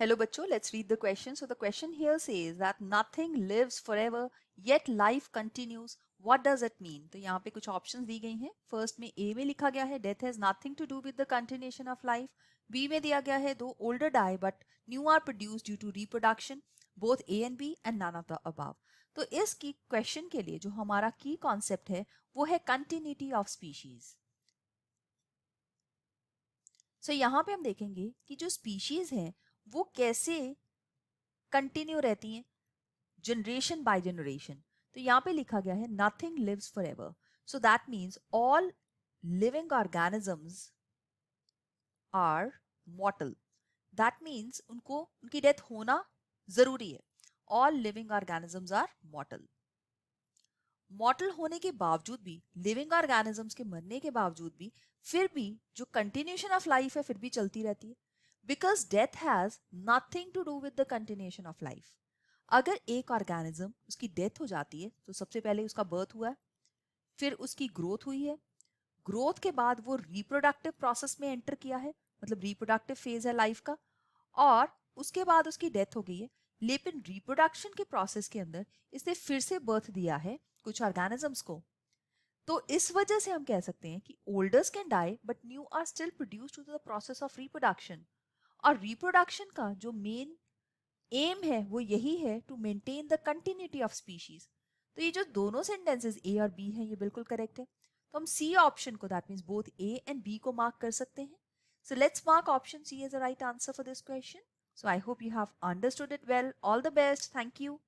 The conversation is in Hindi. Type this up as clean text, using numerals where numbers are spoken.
Hello बच्चों, let's read the question. So the question here says that nothing lives forever yet life continues. What does it mean? तो यहाँ पे कुछ options दी गई हैं. First में A में लिखा गया है death has nothing to do with the continuation of life. B में दिया गया है दो older die but new are produced due to reproduction. Both A and B and none of the above. तो इस की question के लिए जो हमारा key concept है वो है continuity of species. So यहाँ पे हम देखेंगे कि जो species हैं वो कैसे कंटिन्यू रहती हैं जनरेशन बाय जनरेशन. तो यहाँ पे लिखा गया है nothing lives forever. So that means all living organisms are mortal. That means उनको उनकी डेथ होना जरूरी है. All living organisms are mortal. Mortal होने के बावजूद भी, लिविंग ऑर्गेनिजम्स के मरने के बावजूद भी, फिर भी जो कंटिन्यूशन ऑफ लाइफ है फिर भी चलती रहती है. Because death has nothing to do with the continuation of life. अगर एक ऑर्गेनिज्म उसकी डेथ हो जाती है तो सबसे पहले उसका बर्थ हुआ है, फिर उसकी ग्रोथ हुई है, ग्रोथ के बाद वो रिप्रोडक्टिव प्रोसेस में एंटर किया है, मतलब रिप्रोडक्टिव फेज है लाइफ का, और उसके बाद उसकी डेथ हो गई है. लेकिन रिप्रोडक्शन के प्रोसेस के अंदर इसने फिर से बर्थ दिया है कुछ ऑर्गेनिजम्स को. तो इस वजह से हम कह सकते हैं कि olders can die but new are still produced through the process of reproduction. और रिप्रोडक्शन का जो मेन एम है वो यही है to maintain the continuity of species. तो ये जो दोनों सेंटेंसेस ए और बी हैं ये बिल्कुल करेक्ट है. तो हम सी ऑप्शन को, that means both A and B को मार्क कर सकते हैं. So let's mark option C as the right answer for this question. So I hope you have understood it well. All the best. Thank you.